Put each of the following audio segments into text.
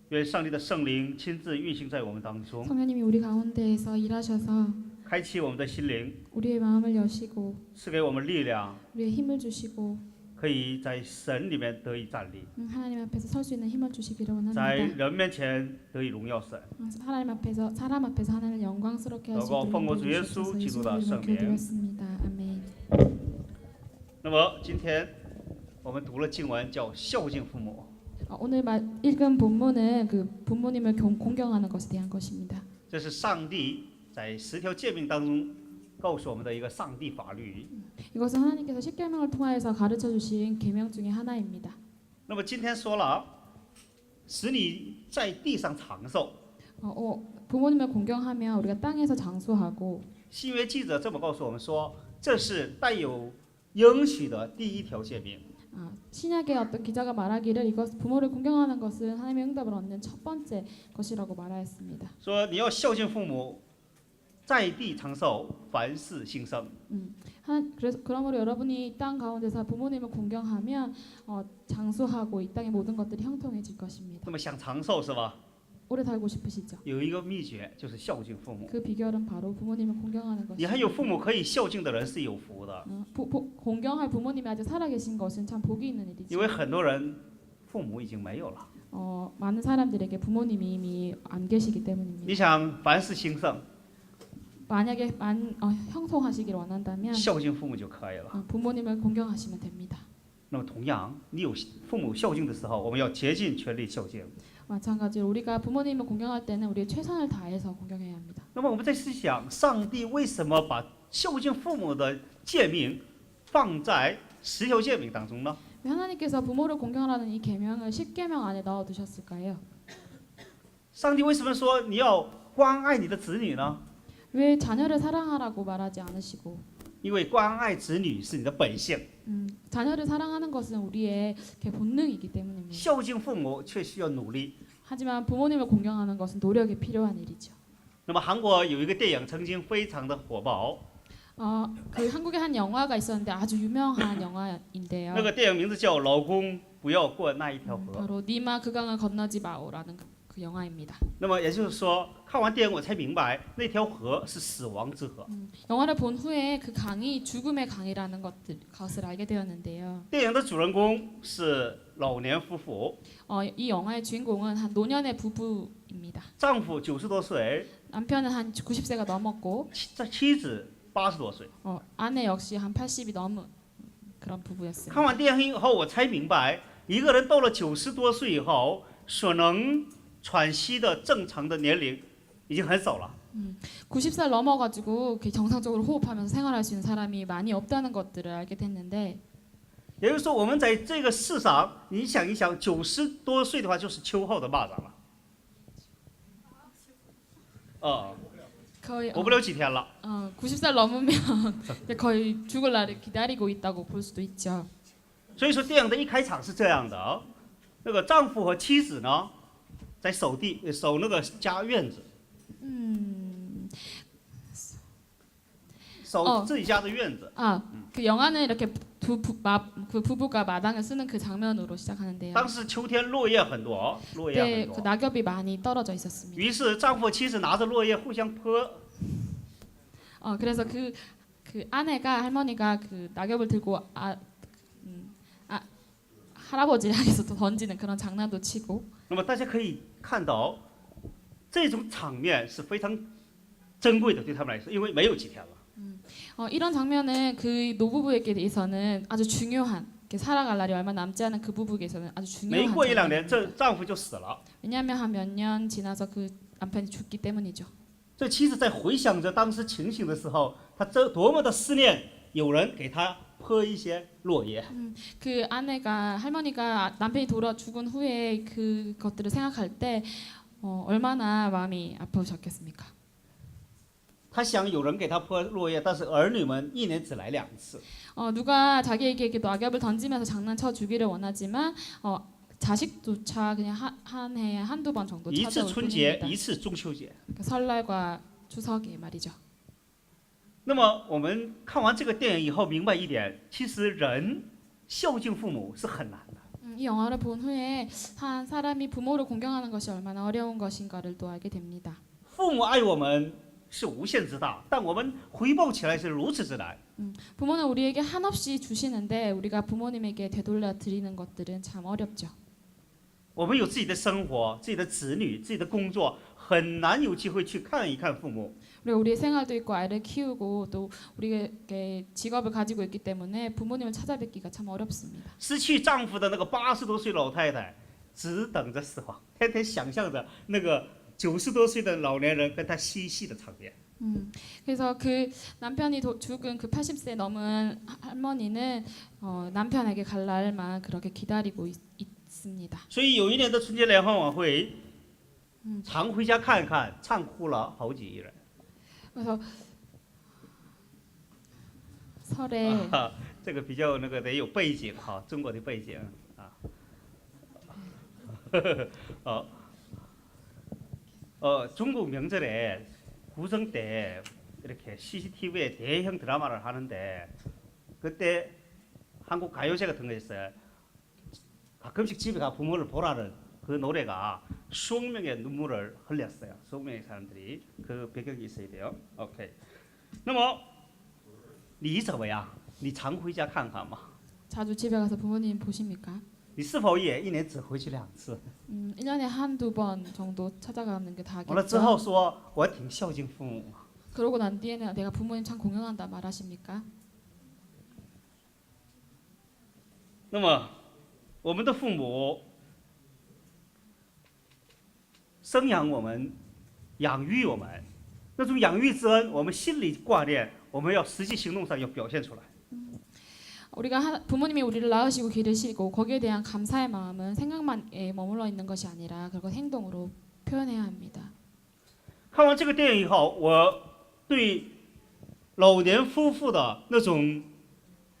愿上帝的圣灵亲自运行在我们当中， 성령님이 우리 가운데에서 일하셔서 开启我们的心灵， 우리의 마음을 여시고 赐给我们力量， 우리의 힘을 주시고 可以在神里面得以站立， 하나님 앞에서 설 수 있는 힘을 주시기를 在 원합니다. 人面前得以荣耀神。 하나님 앞에서 사람 앞에서 하나님을 영광스럽게 할 수祷告 있도록 奉我主 인도해 耶稣 주셔서 基督的 예수님을 圣名。 기도드렸습니다. 아멘. 那么今天我们读了经文叫孝敬父母， 오늘 읽은 본문은 그 부모님을 공경하는 것에 대한 것입니다. 这是上帝在10条诫命当中告诉我们的一个上帝法律。 이것은 하나님께서 십계명을 통하여서 가르쳐 주신 계명 중에 하나입니다. 那么今天说了，使你在地上长寿。 부모님을 공경하면 우리가 땅에서 장수하고 新约记者这么告诉我们说，这是带有应许的第一条诫命。 신약의 어떤 기자가 말하기를 이것 부모를 공경하는 것은 하나님의 응답을 얻는 첫 번째 것이라고 말하였습니다. 说你要孝敬父母，在地长寿，凡事兴盛。 그래서 그러므로 여러분이 땅 가운데서 부모님을 공경하면 장수하고 이 땅의 모든 것들이 형통해질 것입니다. 那么想长寿是吧？ 오래 살고 싶으시죠? 有一个秘诀就是孝敬父母。 그 비결은 바로 부모님을 공경하는 你还有 것입니다. 父母可以孝敬的人是有福的， 공경할 부모님이 아직 살아계신 것은 참 복이 있는 因 일이죠. 为很多人父母已经没有了。 많은 사람들에게 부모님이 이미 안 계시기 때문입니다. 你想凡事兴盛， 만약에 형통하시길 원한다면 孝敬父母就可以了。 부모님을 공경하시면 됩니다. 那么同样，你有父母孝敬的时候，我们要竭尽全力孝敬。 마찬가지로 우리가 부모님을 공경할 때는 우리의 최선을 다해서 공경해야 합니다. 那么我们再思想，上帝为什么把孝敬父母的诫命放在10条诫命当中呢？ 왜 하나님께서 부모를 공경하라는 이 계명을 10계명 안에 넣어 두셨을까요? 上帝为什么说你要关爱你的子女呢？ 왜 자녀를 사랑하라고 말하지 않으시고 因为关爱子女是你的本性， 자녀를 사랑하는 것은 우리의 본능이기 때문입니다. 孝敬父母却需要努力。 하지만 부모님을 공경하는 것은 노력이 필요한 일이죠. 那么韩国有一个电影曾经非常的火爆， 그 한국에 한 영화가 있었는데 아주 유명한 영화인데요. 那个电影名字叫《老公不要过那一条河》。 바로 니마 그 강을 건너지 마오라는 그 영화입니다. 那么也就是说，看完电影我才明白，那条河是死亡之河。 영화를 본 후에 그 강이 죽음의 강이라는 것을 알게 되었는데요. 电影的主人公是老年夫妇， 이 영화의 주인공은 한 노년의 부부입니다. 丈夫90多岁， 남편은 한 90세가 넘었고 妻子80多岁。 아내 역시 한 80이 넘은 그런 看 부부였습니다. 完电影以后，我才明白，一个人到了90多岁以后，所能喘息的正常的年龄已经很少了。 90살 넘어가지고 정상적으로 호흡하면서 생활할 수 있는 사람이 많이 없다는 것들을 알게 됐는데 也就是说，我们在这个世上，你想一想，90多岁的话就是秋后的蚂蚱了。거의 活不了几天了。 90살 넘으면 이제 거의 죽을 날을 기다리고 있다고 볼 수도 있죠. 所以说，电影的一开场是这样的：那个丈夫和妻子呢，在守那个家院子，守自己家的院子。 그 영화는 이렇게 그 부부가 마당을 쓰는 그 장면으로 시작하는데요. 当时秋天落叶很多，落叶 그때 很 그 多。 낙엽이 많이 떨어져 있었습니다. 于是丈夫和妻子拿着落叶互相泼。 그래서 그 아내가 할머니가 그 낙엽을 들고 할아버지를 향해서 또 던지는 그런 장난도 치고. 那么大家可以看到，这种场面是非常珍贵的，对他们来说，因为没有几天了。 이런 장면은 그 노부부에게 대해서는 아주 중요한 살아갈 날이 얼마 남지 않은 그 부부에게서는 아주 没 중요한 过1、2年， 这 장면입니다. 丈夫就死了。 왜냐하면 한 몇 년 지나서 그 남편이 죽기 때문이죠. 这妻子在回想着当时情形的时候，她多么的思念有人给她泼一些落叶。 그 아내가 할머니가 남편이 돌아 죽은 후에 그것들을 생각할 때 얼마나 마음이 아프셨겠습니까? 她想有人给她泼落叶，但是儿女们1年只来2次。 누가 자기에게 이렇게 낙엽을 던지면서 장난쳐 주기를 원하지만 자식조차 그냥 한 해에 한두 번 정도 一次 찾아올 春节， 뿐입니다. 一次中秋节。 그러니까 설날과 추석이 말이죠. 那么我们看完这个电影以后，明白一点，其实人孝敬父母是很难的。이 영화를 본 후에 한 사람이 부모를 공경하는 것이 얼마나 어려운 것인가를 또 알게 됩니다. 父母爱我们是无限之大，但我们回报起来是如此之难。 부모는 우리에게 한없이 주시는데 우리가 부모님에게 되돌려 드리는 것들은 참 어렵죠. 我们有自己的生活、自己的子女、自己的工作，很难有机会去看一看父母。 우리가 우리의 생활도 있고 아이를 키우고 또 우리에게 직업을 가지고 있기 때문에 부모님을 찾아뵙기가 참 어렵습니다. 失去丈夫的那个80多岁老太太，只等着死亡，天天想象着那个90多岁的老年人跟她嬉戏的场面。 그래서 그 남편이 죽은 그 80세 넘은 할머니는 남편에게 갈 날만 그렇게 기다리고 있습니다. 所以有一年的春节联欢晚会，常回家看一看，唱哭了好几亿人。 그래서 설에 这个比较那个得有背景哈，中国的背景啊。중국 명절에 구정 때 이렇게 CCTV에 대형 드라마를 하는데 그때 한국 가요제 같은 거 있어요. 가끔씩 집에 가 부모를 보라는 그 노래가 수억 명의 눈물을 흘렸어요. 수억 명의 사람들이 그 배경이 있어야 돼요. OK. 那么你怎么样？你常回家看看吗？ 자주 집에 가서 부모님 보십니까? 你是否也一年只回去2次？ 1년에 한두 번 정도 찾아가는 게 完了之后 다겠죠. 说我挺孝敬父母。 그러고 난 뒤에는 내가 부모님 참 공경한다 말하십니까? 那么我们的父母生养我们，养育我们，那种养育之恩，我们心里挂念，我们要实际行动上要表现出来。 우리가 부모님이 우리를 낳으시고 기르시고 거기에 대한 감사의 마음은 생각만에 머물러 있는 것이 아니라 그걸 행동으로 표현해야 합니다. 看完这个电影以后，我对老年夫妇的那种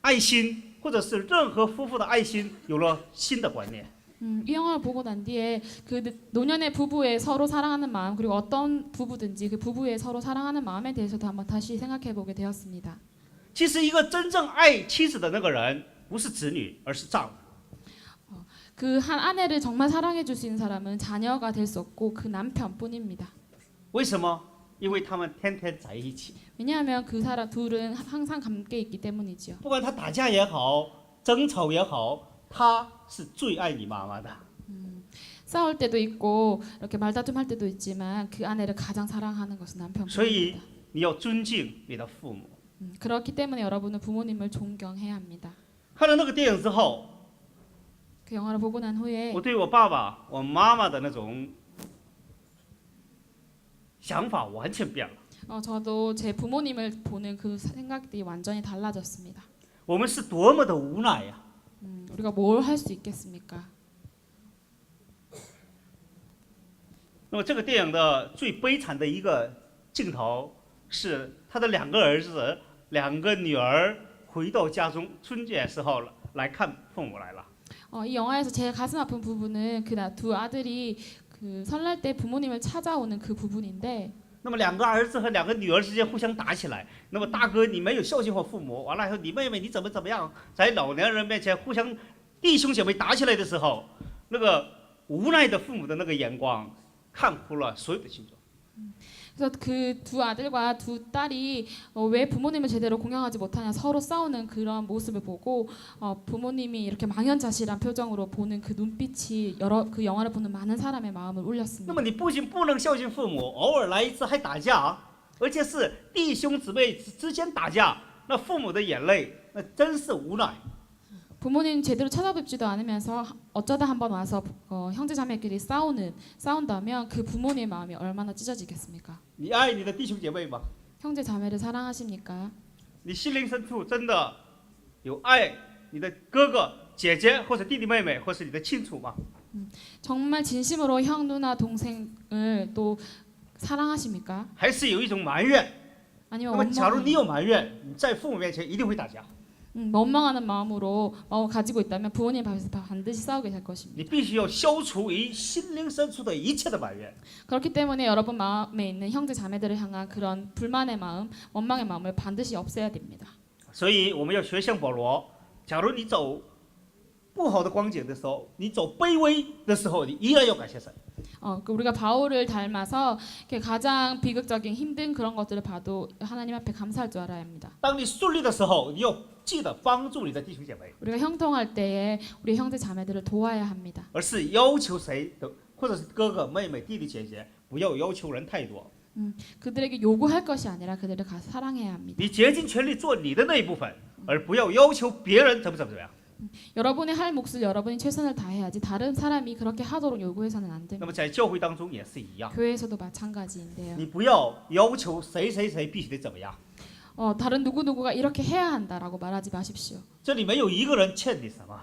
爱心，或者是任何夫妇的爱心，有了新的观念。 이 영화를 보고 난 뒤에 그 노년의 부부의 서로 사랑하는 마음 그리고 어떤 부부든지 그 부부의 서로 사랑하는 마음에 대해서도 한번 다시 생각해 보게 되었습니다. 其实，一个真正爱妻子的那个人，不是子女，而是丈夫。 그 한 아내를 정말 사랑해 줄 수 있는 사람은 자녀가 될 수 없고 그 남편뿐입니다. 为什么？因为他们天天在一起， 왜냐하면 그 사람 둘은 항상 함께 있기 때문이지요. 不管他打架也好，争吵也好，他是最爱你妈妈的。 싸울 때도 있고 이렇게 말다툼할 때도 있지만 그 아내를 가장 사랑하는 것은 所以 남편뿐입니다. 你要尊敬你的父母。 그렇기 때문에 여러분은 부모님을 존경해야 합니다. 看了那个电影之后， 그 영화를 보고 난 후에 我对我爸爸、我妈妈的那种想法完全变了。 저도 제 부모님을 보는 그 생각들이 완전히 달라졌습니다. 我们是多么的无奈呀！ 우리가 뭘 할 수 있겠습니까? 那么这个电影的最悲惨的一个镜头是他的2个儿子、2个女儿回到家中，春节时候来看父母来了。 이 영화에서 제 가슴 아픈 부분은 그 두 아들이 그 설날 때 부모님을 찾아오는 그 부분인데 那么2个儿子和2个女儿之间互相打起来，那么大哥你没有孝敬我父母，完了以后你妹妹你怎么样，在老年人面前互相弟兄姐妹打起来的时候，那个无奈的父母的那个眼光，看哭了所有的心中。 그래서 그 두 아들과 두 딸이 왜 부모님을 제대로 공경하지 못하냐 서로 싸우는 그런 모습을 보고 부모님이 이렇게 망연자실한 표정으로 보는 그 눈빛이 그 영화를 보는 많은 사람의 마음을 那 울렸습니다. 么你不仅不能孝敬父母，偶尔来一次还打架，而且是弟兄姊妹之间打架，那父母的眼泪那真是无奈。 부모님 제대로 찾아뵙지도 않으면서 어쩌다 한번 와서 형제자매끼리 싸운다면 그 부모님의 마음이 얼마나 찢어지겠습니까? 你爱你的弟兄姐妹吗？ 형제자매를 사랑하십니까? 你心灵深处真的有爱你的哥哥姐姐或者弟弟妹妹，或是你的亲属吗？ 정말 진심으로 형 누나 동생을 또 사랑하십니까? 还是有一种埋怨？ 아니면 那么，假如你有埋怨，你在父母面前一定会打架。 원망하는 마음으로 가지고 있다면 부모님 앞에서 반드시 싸우게 될 것입니다. 你必须要消除于心灵深处的一切的埋怨。 그렇기 때문에 여러분 마음에 있는 형제 자매들을 향한 그런 불만의 마음, 원망의 마음을 반드시 없애야 됩니다. 所以我们要学像保罗，假如你走不好的光景的时候，你走卑微的时候，你依然要感谢神。 그 우리가 바울을 닮아서 이렇게 가장 비극적인 힘든 그런 것들을 봐도 하나님 앞에 감사할 줄 알아야 합니다. 当你顺利的时候，你要记得帮助你的弟兄姐妹， 우리가 형통할 때에 우리 형제 자매들을 도와야 합니다. 而是要求谁的，或者是哥哥妹妹、弟弟姐姐，不要要求人太多。 그들에게 요구할 것이 아니라 그들을 사랑해야 합니다. 你竭尽全力做你的那一部分，而不要要求别人怎么样。 여러분이 할 몫을 여러분이 최선을 다해야지 다른 사람이 그렇게 하도록 요구해서는 안 那 됩니다. 么在教会当中也是一样， 교회에서도 마찬가지인데요. 你不要要求谁必须得怎么样。 다른 누구누구가 이렇게 해야 한다라고 말하지 마십시오. 这里没有一个人欠你什么，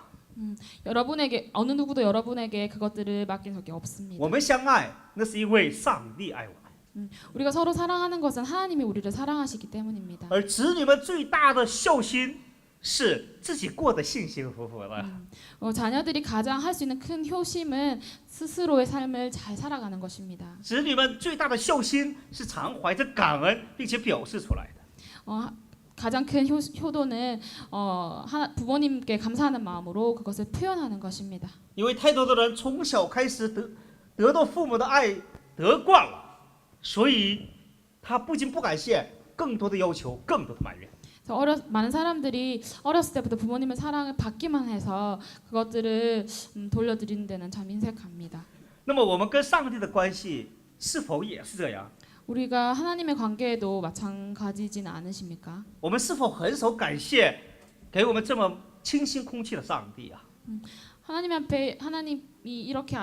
여러분에게 어느 누구도 여러분에게 그것들을 맡긴 적이 我 없습니다. 们相爱，那是因为上帝爱我们。 우리가 서로 사랑하는 것은 하나님이 우리를 사랑하시기 때문입니다. 而子女们最大的孝心是自己过得幸幸福福的。 자녀들이 가장 할 수 있는 큰 효심은 스스로의 삶을 잘 살아가는 것입니다. 子女们最大的孝心是常怀着感恩，并且表示出来的。 가장 큰 효도는 부모님께 감사하는 마음으로 그것을 표현하는 것입니다. 因为太多的人从小开始得到父母的爱得惯了，所以他不仅不感谢，更多的要求，更多的埋怨。 많은 사람들이 어렸을 때부터 부모님의 사랑을 받기만 해서 그것들을 돌려드리는 데는 참 인색합니다. 那么我们跟上帝的关系是否也是这样？ 우리가 하나님의 관계에도 마찬가지진 않으십니까? 我们是否很少感谢给我们这么清新空气的上帝啊？ 하나님 앞에 하나님이 이렇게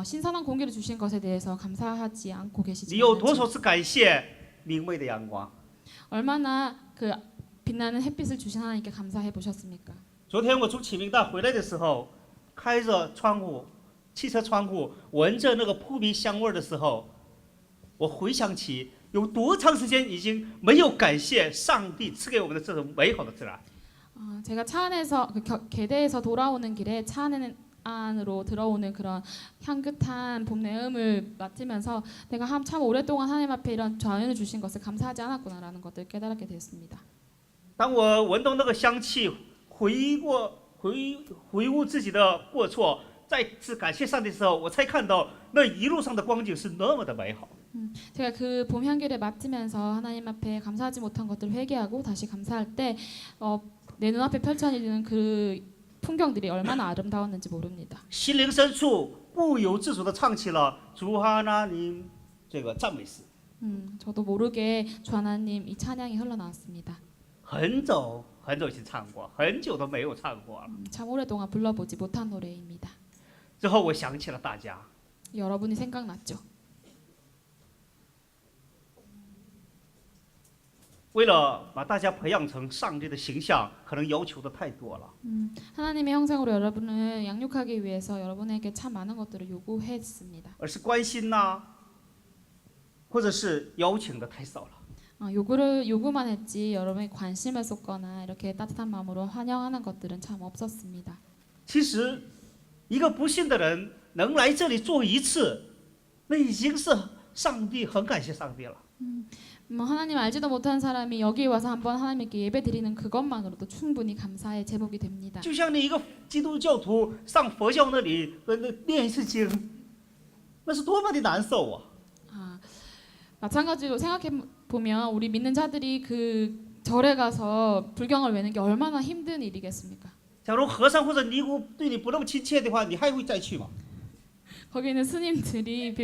신선한 공기를 주신 것에 대해서 감사하지 않고 你 계시지 有多 않는지 少次感谢明媚的阳光？ 얼마나 그 빛나는 햇빛을 주신 하나님께 감사해 보셨습니까? 昨天我从启明大回来的时候，开着窗户，汽车窗户，闻着那个扑鼻香味的时候，我回想起有多长时间已经没有感谢上帝赐给我们的这种美好的自然。 제가 차 안에서 개대에서 돌아오는 길에 차 안으로 들어오는 그런 향긋한 봄 내음을 맡으면서 내가 참 오랫동안 하나님 앞에 이런 자연을 주신 것을 감사하지 않았구나라는 것을 깨달게 됐습니다. 当我闻到那个香气，回顾自己的过错，再次感谢上帝的时候，我才看到那一路上的光景是那么的美好。 제가 그 봄 향기를 맡으면서 하나님 앞에 감사하지 못한 것들을 회개하고 다시 감사할 때 내 눈앞에 펼쳐지는 그 풍경들이 얼마나 아름다웠는지 모릅니다. 心灵深处不由自主地唱起了主哈拿尼这个赞美诗。 저도 모르게 주 하나님 이 찬양이 흘러나왔습니다. 很久以前唱过，很久都没有唱过了。 참 오랫동안 불러보지 못한 노래입니다. 之后我想起了大家， 여러분이 생각났죠? 为了把大家培养成上帝的形象，可能要求的太多了。 하나님의 형상으로 여러분을 양육하기 위해서 여러분에게 참 많은 것들을 요구했습니다. 而是关心呐、或者是邀请的太少了。 요구만 했지 여러분이 관심을 쏟거나 이렇게 따뜻한 마음으로 환영하는 것들은 참 없었습니다. 其实，一个不信的人能来这里做一次，那已经是上帝很感谢上帝了。 하나님 알지도 못한 사람이 여기 와서 한번 하나님께 예배 드리는 그것만으로도 충분히 감사의 제목이 됩니다. 就像你一个基督教徒上佛教那里念一次经，那是多么的难受啊！ 마찬가지로 생각해 보면 우리 믿는 자들이 그 절에 가서 불경을 외는 게 얼마나 힘든 일이겠습니까? 假如和尚或者尼姑对你不那么亲切的话，你还会再去吗？ 거기 있는 스님들이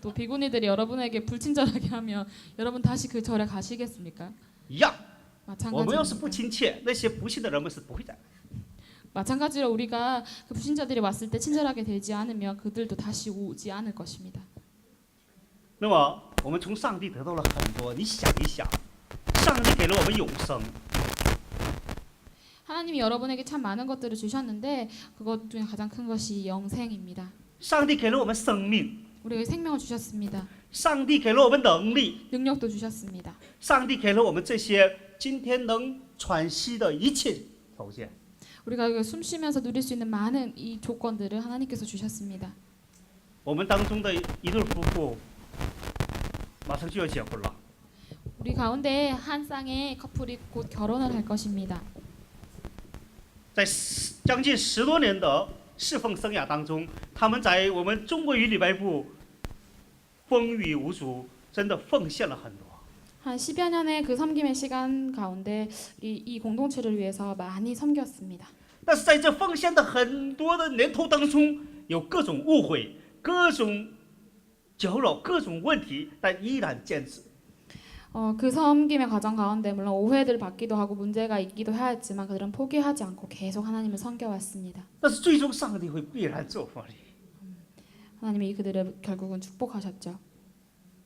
또 비구니들이 여러분에게 불친절하게 하면 여러분 다시 그 절에 가시겠습니까? 一样，我们要是不 마찬가지로 亲切，那些不信的人们是不会在。 마찬가지로 우리가 그 불신자들이 왔을 때 친절하게 되지 않으면 그들도 다시 오지 않을 것입니다. 那么，我们从上帝得到了很多。你想一想，上帝给了我们永生， 하나님이 여러분에게 참 많은 것들을 주셨는데 그것 중에 가장 큰 것이 영생입니다. 上帝给了我们生命， 우리에게 생명을 주셨습니다. 上帝给了我们能力， 능력도 주셨습니다. 上帝给了我们这些今天能喘息的一切条件。 우리가 숨 쉬면서 누릴 수 있는 많은 이 조건들을 하나님께서 주셨습니다. 我们当中的一对夫妇马上就要结婚了。 우리 가운데 한 쌍의 커플이 곧 결혼을 할 것입니다. 在将近10多年的侍奉生涯当中，他们在我们中国语礼拜部风雨无阻，真的奉献了很多。 한 10여 년의 그 섬김의 시간 가운데 이 공동체를 위해서 많이 섬겼습니다. 但是在这奉献的很多的年头当中，有各种误会、各种搅扰、各种问题，但依然坚持。 그 섬김의 과정 가운데 물론 오해를 받기도 하고 문제가 있기도 하였지만 그들은 포기하지 않고 계속 하나님을 섬겨왔습니다. 但是最终上帝会必然做法律。 하나님이 그들을 결국은 축복하셨죠.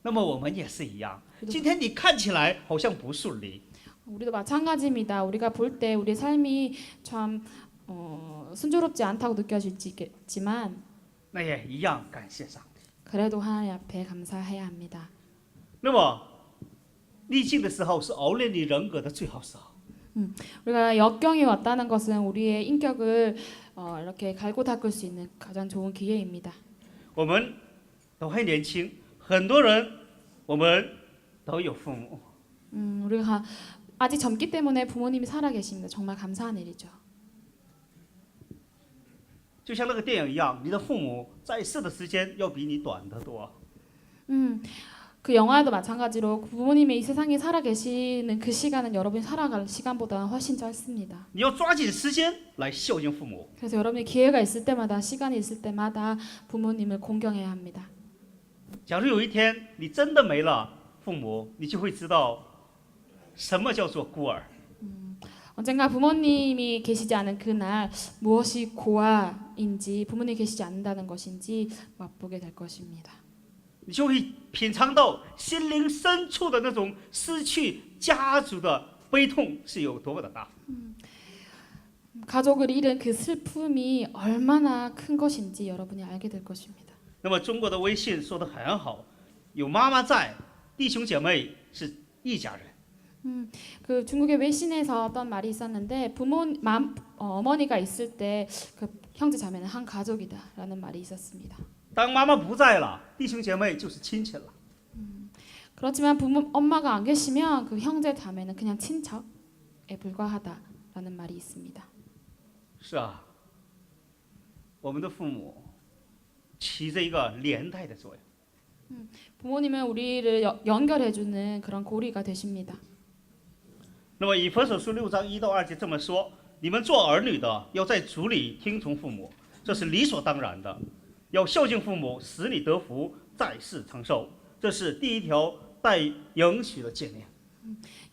那么我们也是一样，今天你看起来好像不顺利， 우리도 마찬가지입니다. 우리가 볼 때 우리 삶이 참 순조롭지 않다고 느껴지지만 那也一样感谢上帝。 그래도 하나님 앞에 감사해야 합니다. 那么逆境的时候是熬练你人格的最好时候。 우리가 역경이 왔다는 것은 우리의 인격을 이렇게 갈고 닦을 수 있는 가장 좋은 기회입니다. 我们都还年轻，很多人我们都有父母， 우리가 아직 젊기 때문에 부모님이 살아 계십니다. 정말 감사한 일이죠. 就像那个电影一样，你的父母在世的时间要比你短得多。 그 영화도 마찬가지로 부모님이 이 세상에 살아 계시는 그 시간은 여러분이 살아갈 시간보다 훨씬 짧습니다. 你要抓紧时间来孝敬父母。 그래서 여러분이 기회가 있을 때마다 시간이 있을 때마다 부모님을 공경해야 합니다. 假如有一天你真的没了父母，你就会知道什么叫做孤儿。 언젠가 부모님이 계시지 않은 그날 무엇이 고아인지 부모님이 계시지 않는다는 것인지 맛보게 될 것입니다. 你就会品尝到心灵深处的那种失去家族的悲痛是有多么的大。 가족을 잃은 그 슬픔이 얼마나 큰 것인지 여러분이 알게 될 것입니다. 那么中国的微信说得很好，有妈妈在，弟兄姐妹是一家人。 그 중국의 외신에서 어떤 말이 있었는데 어머니가 있을 때 그 형제 자매는 한 가족이다라는 말이 있었습니다. 当妈妈不在了，弟兄姐妹就是亲戚了。 그렇지만 엄마가 안 계시면 그 형제 자매는 그냥 친척에 불과하다라는 말이 있습니다. 是啊，我们的父母起着一个连带的作用。 부모님은 우리를 연결해주는 그런 고리가 되십니다. 那么以弗所书6章1到2节这么说：你们做儿女的要在主里听从父母，这是理所当然的；要孝敬父母，使你得福，在世长寿，这是第一条带应许的诫命。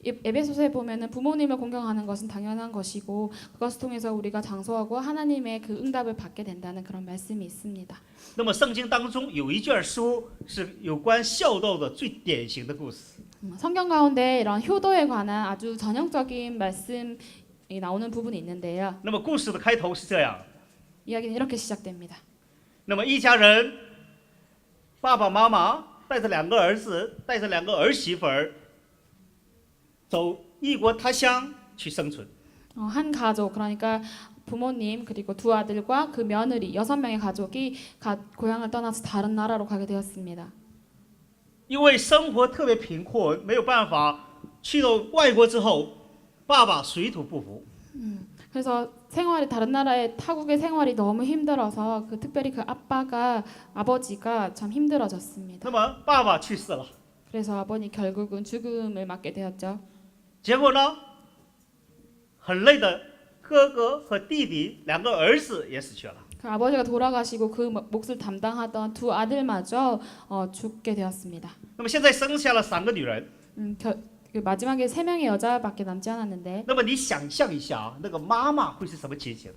에베소서에 보면은 부모님을 공경하는 것은 당연한 것이고 그것을 통해서 우리가 장수하고 하나님의 그 응답을 받게 된다는 그런 말씀이 있습니다. 那么圣经当中有一卷书是有关孝道的最典型的故事。 성경 가운데 이런 효도에 관한 아주 전형적인 말씀이 나오는 부분이 있는데요. 那么故事的开头是这样： 이야기는 이렇게 시작됩니다. 那么一家人，爸爸妈妈带着2个儿子，带着2个儿媳妇儿，走异国他乡去生存。 한 가족 그러니까 부모님 그리고 두 아들과 그 며느리 6명의 가족이 고향을 떠나서 다른 나라로 가게 되었습니다. 因为生活特别贫困，没有办法去到外国之后，爸爸水土不服。 그래서 생활이 다른 나라의 타국의 생활이 너무 힘들어서 특별히 그 아버지가 참 힘들어졌습니다. 那么爸爸去世了， 그래서 아버님 결국은 죽음을 맞게 되었죠. 结果呢，很累的哥哥和弟弟2个儿子也死去了。 그 아버지가 돌아가시고 그 몫을 담당하던 두 아들마저 죽게 되었습니다. 那么现在生下了3个女人。 그 마지막에 3명의 여자밖에 남지 않았는데 那么你想象一下，那个妈妈会是什么情形？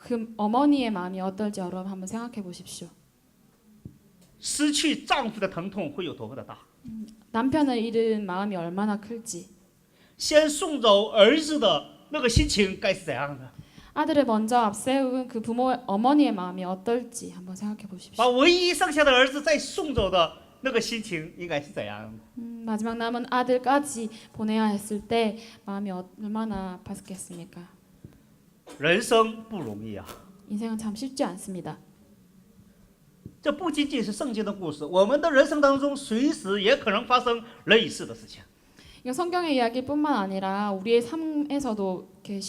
그 어머니의 마음이 어떨지 여러분 한번 생각해 보십시오. 失去丈夫的疼痛会有多么的大？ 남편을 잃은 마음이 얼마나 클지. 先送走儿子的那个心情该是怎样的？ 아들을 먼저 앞세운 그 어머니의 마음이 어떨지 한번 생각해 보십시오. 把唯一剩下的儿子再送走的那个心情应该是怎样的？ 마지막 남은 아들까지 보내야 했을 때 마음이 얼마나 아팠겠습니까? 人生不容易啊！ 인생은 참 쉽지 않습니다. 这不仅仅是圣经的故事，我们的人生当中随时也可能发生类似的事情。 그러니까 성경의 이야기뿐만 아니라 우리의 삶에서도 이렇게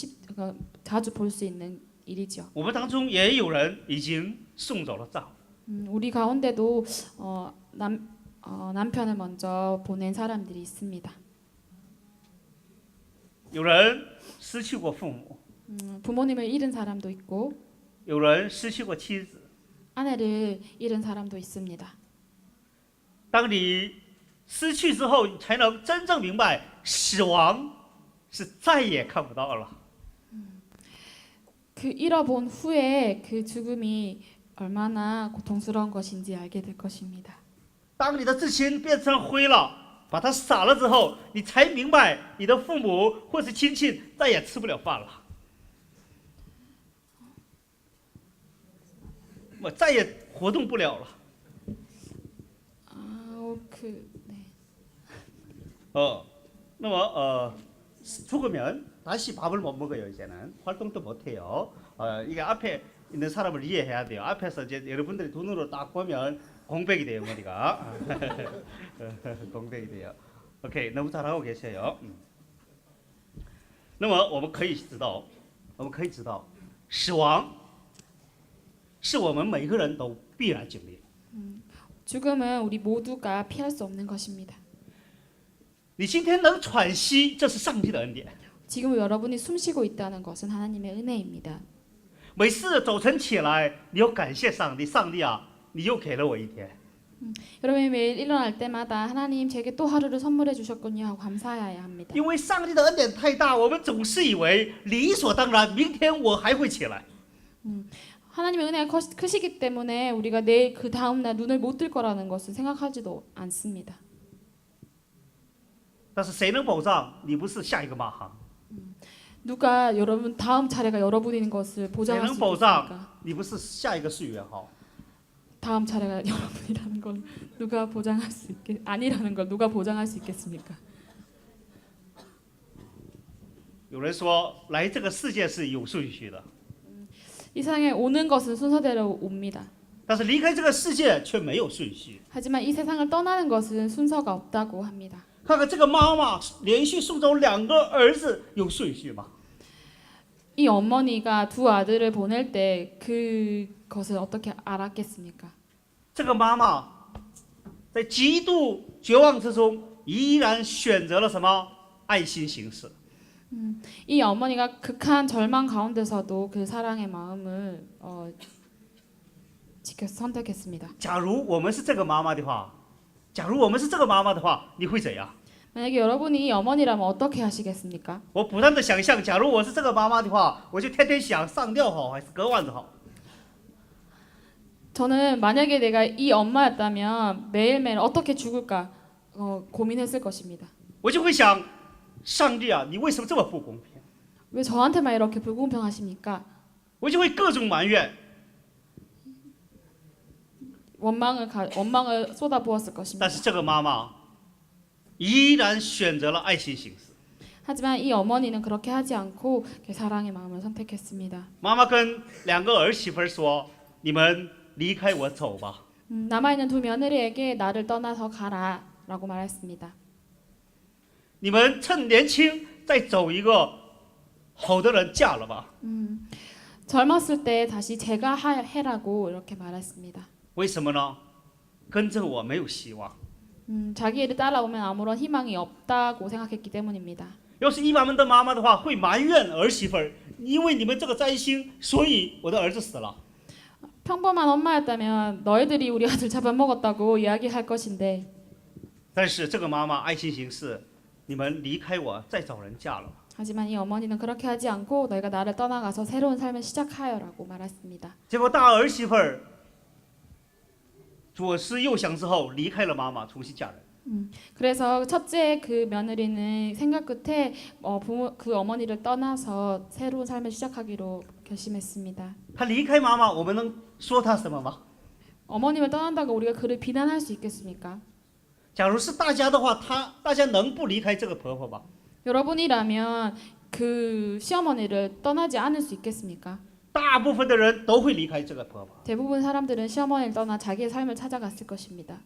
자주 볼 수 있는 일이죠. 我们当中也有人已经送走了葬， 우리 가운데도 남편을 먼저 보낸 사람들이 있습니다. 有人失去过父母， 부모님을 잃은 사람도 있고 有人失去过妻子。 아내를 잃은 사람도 있습니다. 当你失去之后，你才能真正明白死亡是再也看不到了。 그 잃어본 후에 그 죽음이 얼마나 고통스러운 것인지 알게 될 것입니다. 当你的至亲变成灰了，把它撒了之后，你才明白你的父母或是亲戚再也吃不了饭了，我再也活动不了了。 네. 那么죽으면 다시 밥을 못 먹어요. 이제는 활동도 못 해요. 이게 앞에 있는 사람을 이해해야 돼요. 앞에서 이제 여러분들이 눈으로 딱 보면 공백이 돼요, 머리가. 공백이 돼요. 오케이, 너무 잘하고 계세요. 那么我们可以知道，死亡是我们每个人都必然经历。 죽음은 우리 모두가 피할 수 없는 것입니다. 你今天能喘息，这是上帝的恩典。 지금 여러분이 숨쉬고 있다는 것은 하나님의 은혜입니다. 每次早晨起来，你要感谢上帝，上帝啊，你又给了我一天。 여러분이 매일 일어날 때마다 하나님 제게 또 하루를 선물해 주셨군요 하고 감사해야 합니다. 因为上帝的恩典太大，我们总是以为理所当然，明天我还会起来。 하나님의 은혜가 크시기 때문에 우리가 내일 그 다음 날 눈을 못 뜰 거라는 것을 생각하지도 않습니다. 但是谁能保障你不是下一个马航？ 누가 여러분 다음 차례가 여러분인 것을 谁 보장할 能 수 保 있겠습니까? 障你不是下一个岁月号？ 다음 차례가 여러분이라는 걸 누가 보장할 수 있겠 아니라는 걸 누가 보장할 수 있겠습니까? 有人说来这个世界是有顺序的， 이 세상에 오는 것은 순서대로 옵니다. 但是离开这个世界却没有顺序。 하지만 이 세상을 떠나는 것은 순서가 없다고 합니다. 看看这个妈妈连续送走2个儿子，有顺序吗？ 이 어머니가 두 아들을 보낼 때 그것을 어떻게 알았겠습니까? 这个妈妈在极度绝望之中，依然选择了什么？爱心行事。 이 어머니가 극한 절망 가운데서도 그 사랑의 마음을 선택했습니다. 假如我们是这个妈妈的话，你会怎样？ 만약에 여러분이 이 어머니라면 어떻게 하시겠습니까? 我不断的想象，假如我是这个妈妈的话，我就天天想上吊好还是割腕子好。 저는 만약에 내가 이 엄마였다면 매일매일 어떻게 죽을까 고민했을 것입니다. 我就会想，上帝啊，你为什么这么不公平？ 왜 저한테만 이렇게 불공평하십니까? 我就会各种埋怨。 원망을 쏟아부었을 것입니다. 但是这个妈妈依然选择了爱心行事。 하지만 이 어머니는 그렇게 하지 않고 사랑의 마음을 선택했습니다. 妈妈跟2个儿媳妇说：“你们离开我走吧。” 남아있는 두 며느리에게 나를 떠나서 가라라고 말했습니다. 你们趁年轻再找一个好的人嫁了吧。 젊었을 때 다시 제가 해라고 이렇게 말했습니다. 为什么呢？跟着我没有希望。 자기 일을 따라오면 아무런 희망이 없다고 생각했기 때문입니다. 要是一般的妈妈的话，会埋怨儿媳妇儿，因为你们这个灾星，所以我的儿子死了。 평범한 엄마였다면 너희들이 우리 아들 잡아먹었다고 이야기할 것인데 但是这个妈妈爱心行事，你们离开我，再找人嫁了吧。 하지만 이 어머니는 그렇게 하지 않고 너희가 나를 떠나가서 새로운 삶을 시작하여라고 말했습니다. 结果大儿媳妇儿左思右想之后，离开了妈妈，重新嫁人。 그래서 첫째 그 며느리는 생각 끝에 그 어머니를 떠나서 새로운 삶을 시작하기로 결심했습니다. 她离开妈妈，我们能说她什么吗？ 어머님을 떠난다고 우리가 그를 비난할 수 있겠습니까? 假如是大家的话，大家能不离开这个婆婆吗？ 여러분이라면 그 시어머니를 떠나지 않을 수 있겠습니까? 大部分的人都会离开这个婆婆。 대부분 사람들은 시어머니를 떠나 자기의 삶을 찾아갔을 것입니다.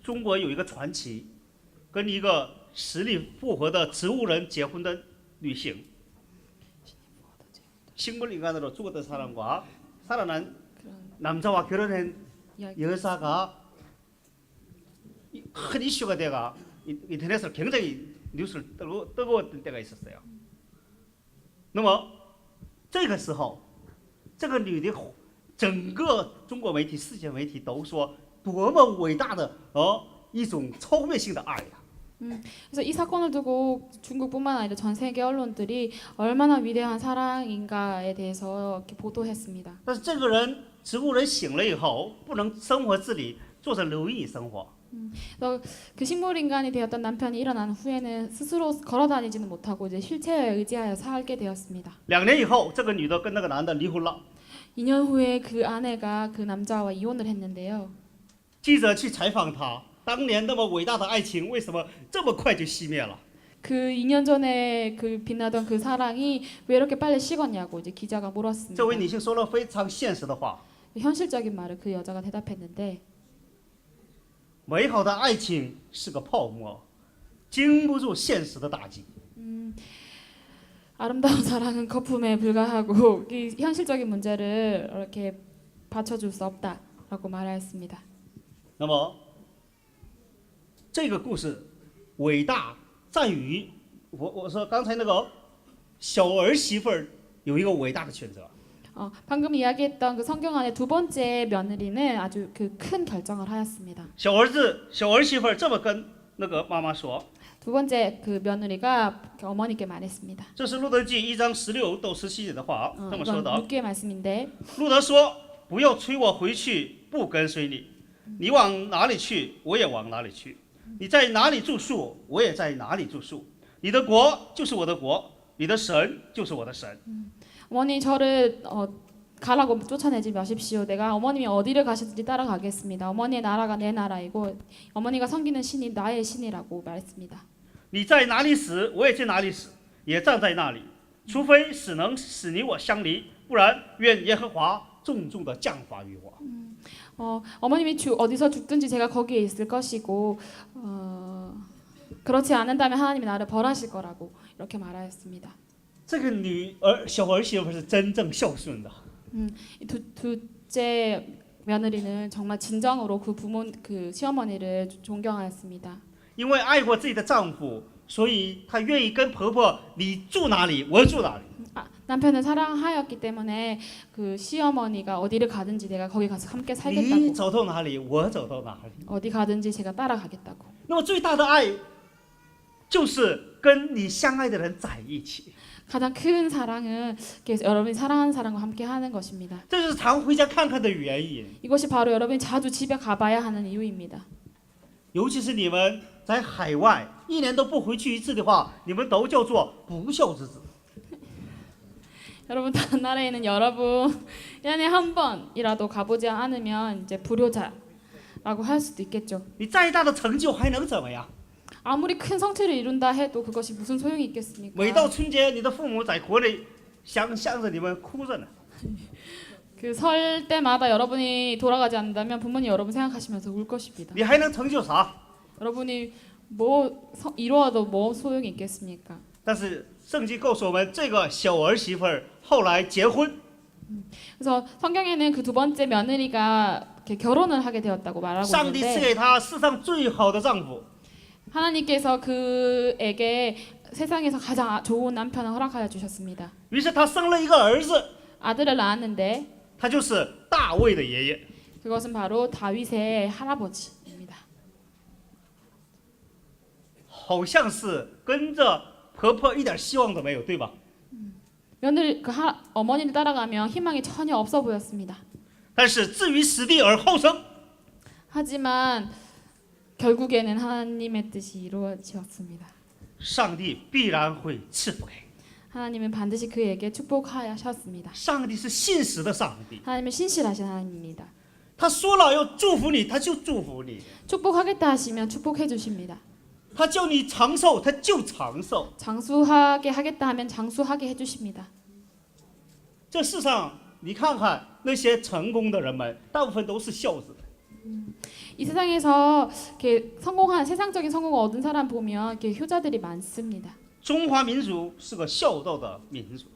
中国有一个传奇，跟一个实力复合的植物人结婚的女性. 식물 인간으로 죽었던 사람과 살아난 남자와 결혼한 여자가 큰 이슈가 돼가 인터넷으로 굉장히 뉴스를 뜨거웠던 때가 있었어요. 那么这个时候，这个女的，整个中国媒体、世界媒体都说多么伟大的一种超越性的爱呀！ 그래서 이 사건을 두고 중국뿐만 아니라 전 세계 언론들이 얼마나 위대한 사랑인가에 대해서 이렇게 보도했습니다. 但是这个人植物人醒了以后，不能生活自理，做着奴役生活。 그래서 그 식물 인간이 되었던 남편이 일어난 후에는 스스로 걸어다니지는 못하고 이제 휠체어에 의지하여 살게 되었습니다. 2年以后，这个女的跟那个男的离婚了。 2년 후에 그 아내가 그 남자와 이혼을 했는데요. 记者去采访他，当年那么伟大的爱情，为什么这么快就熄灭了？ 그 2년 전에 그 빛나던 그 사랑이 왜 이렇게 빨리 식었냐고 이제 기자가 물었습니다. 这位女性说了非常现实的话： 현실적인 말을 그 여자가 대답했는데 美好的爱情是个泡沫，经不住现实的打击。 아름다운 사랑은 거품에 불과하고 이 현실적인 문제를 이렇게 받쳐줄 수 없다라고 말하였습니다. 那么，这个故事伟大在于我说刚才那个小儿媳妇儿有一个伟大的选择。 방금 이야기했던 그 성경 안에 두 번째 며느리는 아주 그 큰 결정을 하였습니다. 小儿媳妇儿这么跟那个妈妈说， 두 번째 그 며느리가 어머니께 말했습니다. 这是路德记1章16到17节的话，这么说 이건 的。 룻기의 말씀인데 路德说：“不要催我回去，不跟随你。你往哪里去，我也往哪里去；你在哪里住宿，我也在哪里住宿。你的国就是我的国，你的神就是我的神。” 어머니 저를 가라고 쫓아내지 마십시오. 내가 어머님이 어디를 가시든지 따라가겠습니다. 어머니의 나라가 내 나라이고 어머니가 섬기는 신이 나의 신이라고 말했습니다. 你在哪里死，我也在哪里死，也站在那里。除非死能使你我相离，不然愿耶和华重重的降罚于我。 어머님이 어디서 죽든지 제가 거기에 있을 것이고 그렇지 않는다면 하나님이 나를 벌하실 거라고 이렇게 말하였습니다. 这个小儿媳妇是真正孝顺的。 둘째 며느리는 정말 진정으로 그 시어머니를 존경하였습니다. 因为爱过自己的丈夫，所以她愿意跟婆婆你住哪里，我住哪里。 남편을 사랑하였기 때문에 그 시어머니가 어디를 가든지 내가 거기 가서 함께 살겠다고. 你走到哪里，我走到哪里。 어디 가든지 제가 따라가겠다고. 那么最大的爱，就是跟你相爱的人在一起。 가장 큰 사랑은 여러분이 사랑하는 사람과 함께 하는 것입니다. 这就是常回家看看的原因。 이것이 바로 여러분이 자주 집에 가봐야 하는 이유입니다. 尤其是你们在海外1年都不回去一次的话，你们都叫做不孝之子。 여러분 다른 나라에는 여러분 1년에 한 번이라도 가보지 않으면 이제 불효자라고 할 수도 있겠죠. 你再大的成就还能怎么样？ 아무리 큰 성취를 이룬다 해도 그것이 무슨 소용이 있겠습니까? 每到春节，你的父母在国内想着你们哭着呢。 그 설 때마다 여러분이 돌아가지 않는다면 부모님 여러분 생각하시면서 울 것입니다. 你还能成就啥？ 여러분이 뭐 이루어도 뭐 소용이 있겠습니까? 但是圣经告诉我们，这个小儿媳妇儿后来结婚， 그래서 성경에는 그 두 번째 며느리가 이렇게 결혼을 하게 되었다고 말하고 上帝赐 있는데 给她世上最好的丈夫。 하나님께서 그에게 세상에서 가장 좋은 남편을 허락하여 주셨습니다. 于是她生了一个儿子， 아들을 낳았는데 他就是大卫的爷爷。 그것은 바로 다윗의 할아버지입니다. 好像是跟着婆婆一点希望都没有，对吧？ 며느리 어머니를 따라가면 희망이 전혀 없어 보였습니다. 但是至于死地而后生， 하지만 결국에는 하나님의 뜻이 이루어졌습니다. 上帝必然会赐福给。 하나님은 반드시 그에게 축복하셨습니다. 上帝是信实的上帝， 하나님은 신실하신 하나님입니다. 他说了要祝福你，他就祝福你； 축복하겠다 하시면 축복해 주십니다. 他叫你长寿，他就长寿。 장수하게 하겠다 하면 장수하게 해 주십니다. 这世上，你看看那些成功的人们，大部分都是孝子。이 세상에서 이렇게 성공한 세상적인 성공을 얻은 사람 보면 이렇게 효자들이 많습니다. 中华民族是个孝道的民族。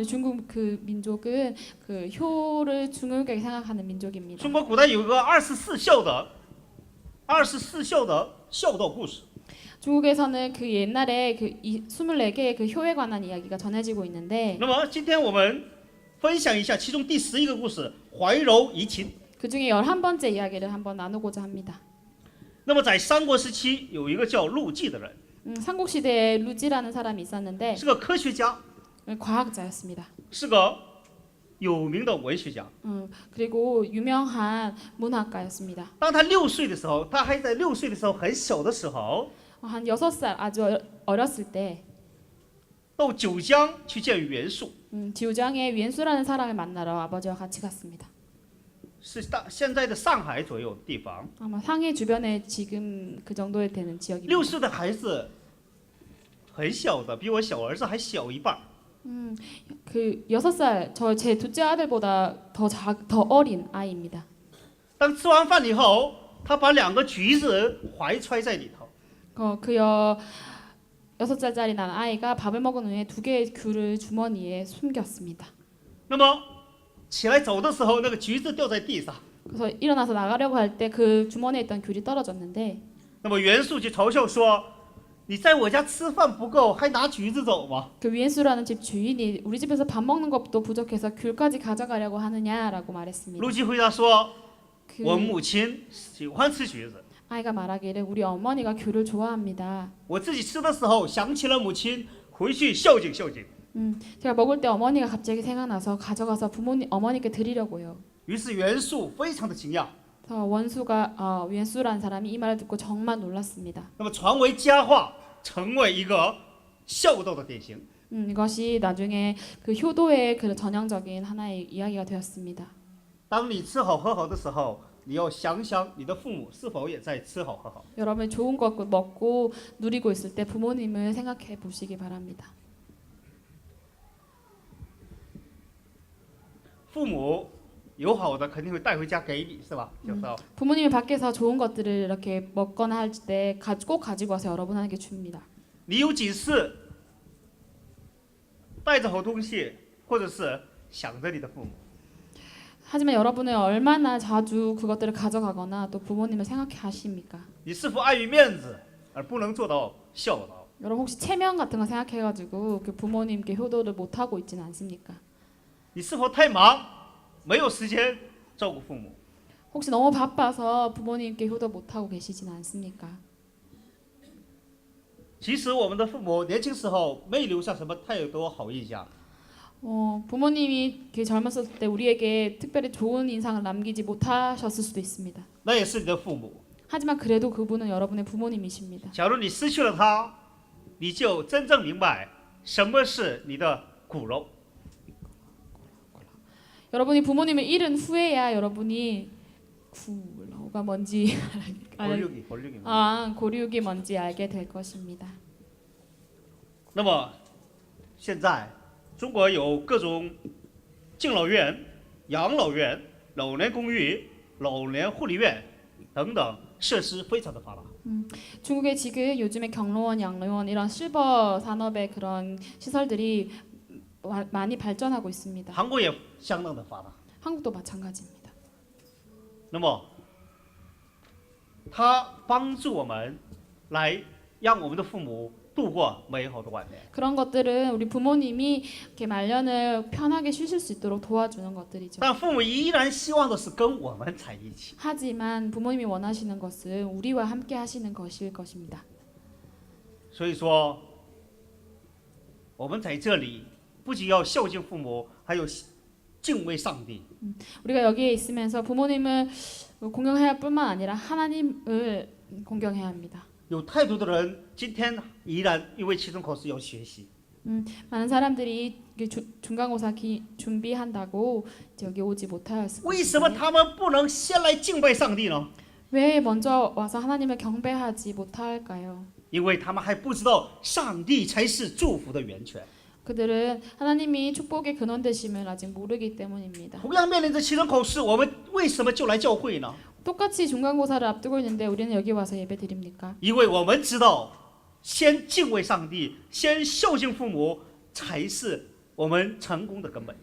중국 그 민족은 그 효를 중요하게 생각하는 민족입니다. 中国古代有一个24孝的孝道故事。 중국에서는 그 옛날에 그 24개의 그 효에 관한 이야기가 전해지고 있는데 那么今天我们分享一下其中第11个故事怀柔怡亲。 그 중에 11번째 이야기를 한번 나누고자 합니다. 那么在三国时期有一个叫陆绩的人， 삼국시대에 루지라는 사람이 있었는데 是个科学家， 과학자였습니다. 是个有名的文学家。 그리고 유명한 문학가였습니다. 当他6岁的时候，他还在6岁的时候很小的时候， 한 6살 아주 어렸을 때 到九江去见袁术， 지우장의 윈수라는 사람을 만나러 아버지와 같이 갔습니다. 是现在的上海左右的地方。 아마 상해 주변에 지금 그 정도에 되는 지역입니다. 6岁的孩子很小的，比我小儿子还小一半。 그 6살 제 둘째 아들보다 더 어린 아이입니다. 当吃完饭以后，他把2个橘子怀揣在里头。 그 6살짜리 난 아이가 밥을 먹은 후에 2개의 귤을 주머니에 숨겼습니다. 那么起来走的时候，那个橘子掉在地上。 그래서 일어나서 나가려고 할 때 그 주머니에 있던 귤이 떨어졌는데 那么袁术就嘲笑说：“你在我家吃饭不够，还拿橘子走吗？” 그 위엔수라는 집 주인이 우리 집에서 밥 먹는 것도 부족해서 귤까지 가져가려고 하느냐라고 말했습니다. 陆绩回答说：“ 그 我母亲喜欢吃橘子， 아이가 말하기를 우리 어머니가 귤을 좋아합니다. 我自己吃的时候想起了母亲，回去孝敬孝敬。 제가 먹을 때 어머니가 갑자기 생각나서 가져가서 어머니께 드리려고요. ”于是袁术非常的惊讶。 그래서 위엔수라는 사람이 이 말을 듣고 정말 놀랐습니다. 那么传为佳话，成为一个孝道的典型。 이것이 나중에 그 효도의 그 전형적인 하나의 이야기가 되었습니다. 当你吃好喝好的时候，你要想想你的父母是否也在吃好喝好。 여러분 좋은 것 먹고 누리고 있을 때 부모님을 생각해 보시기 바랍니다. 父母有好的肯定会带回家给你，是吧？小时候， 부모님이 밖에서 좋은 것들을 이렇게 먹거나 할 때 꼭 가지고 와서 여러분에게 줍니다. 你有几次带着好东西，或者是想着你的父母？ 하지만 여러분은 얼마나 자주 그것들을 가져가거나 또 부모님을 생각해 하십니까? 你是否碍于面子而不能做到孝道？ 여러분 혹시 체면 같은 거 생각해가지고 그 부모님께 효도를 못 하고 있지는 않습니까? 你是否太忙，没有时间照顾父母？ 혹시 너무 바빠서 부모님께 효도 못 하고 계시지는 않습니까? 其实我们的父母年轻时候没留下什么太多好印象， 부모님이 젊었을 때 우리에게 특별히 좋은 인상을 남기지 못하셨을 수도 있습니다. 那也是你的父母。 하지만 그래도 그분은 여러분의 부모님이십니다. 假如你失去了他，你就真正明白什么是你的骨肉。 여러분이 부모님을 잃은 후에야 여러분이 구가 뭔지 골육이. 고륙이 뭔지 알게 될 것입니다. 那么现在中国有各种敬老院、养老院、老年公寓、老年护理院等等设施非常的发达。 중국에 지금 요즘에 경로원, 양로원 이런 실버 산업의 그런 시설들이 많이 발전하고 있습니다. 韩国也相当的发达。 한국도 마찬가지입니다. 那么，它帮助我们来让我们的父母度过美好的晚年。 그런 것들은 우리 부모님이 이렇게 말년을 편하게 쉬실 수 있도록 도와주는 것들이죠. 但父母依然希望的是跟我们在一起。 하지만 부모님이 원하시는 것은 우리와 함께 하시는 것일 것입니다. 所以说，我们在这里不仅要孝敬父母，还有敬畏上帝。 우리가 여기에 있으면서 부모님을 공경해야 할 뿐만 아니라 하나님을 공경해야 합니다. 有太多的人今天依然因为期中考试要学习， 많은 사람들이 중간고사 준비한다고 여기 오지 못할 수 为什么 있는데 他们不能先来敬拜上帝呢？ 왜 먼저 와서 하나님을 경배하지 못할까요? 因为他们还不知道上帝才是祝福的源泉。 그들은 하나님이 축복의 근원 되심을 아직 모르기 때문입니다. 同样面临着期中考试，我们为什么就来教会呢？ 똑같이 중간고사를 앞두고 있는데 우리는 여기 와서 예배 드립니까? 因为我们知道，先敬畏上帝，先孝敬父母，才是我们成功的根本。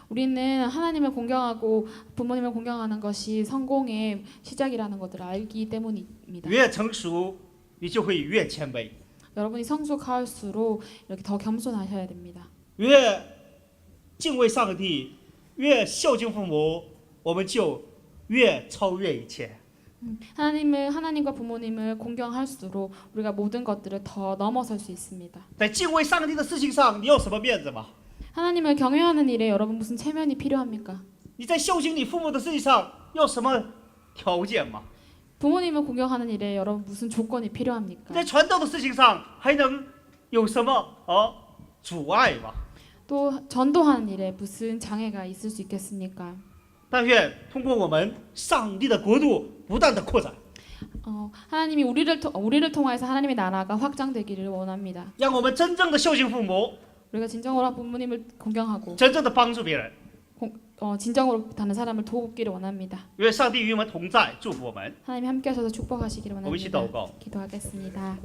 우리는 하나님을 공경하고 부모님을 공경하는 것이 성공의 시작이라는 것을 알기 때문입니다. 越成熟，你就会越谦卑； 여러분이 성숙할수록 이렇게 더 겸손하셔야 됩니다. 越敬畏上帝，越孝敬父母，我们就越超越一切。 하나님과 부모님을 공경할수록 우리가 모든 것들을 더 넘어설 수 있습니다. 在敬畏上帝的事情上，你有什么面子吗？ 하나님을 경외하는 일에 여러분 무슨 체면이 필요합니까? 你在孝敬你父母的事情上有什么条件吗？ 부모님을 공경하는 일에 여러분 무슨 조건이 你 필요합니까? 在传道的事情上还能有什么阻碍吗？ 또 전도하는 일에 무슨 장애가 있을 수 있겠습니까? 但愿通过我们，上帝的国度不断的扩展， 하나님이 우리를 통해서 하나님의 나라가 확장되기를 원합니다. 让我们真正的孝敬父母， 우리가 진정으로 부모님을 공경하고 真正的帮助别人。 진정으로 다른 사람을 돕기를 원합니다. 愿上帝与我们同在，祝福我们。 하나님 함께 하셔서 축복하시기를 我们一起祷 원합니다. 告。 기도하겠습니다.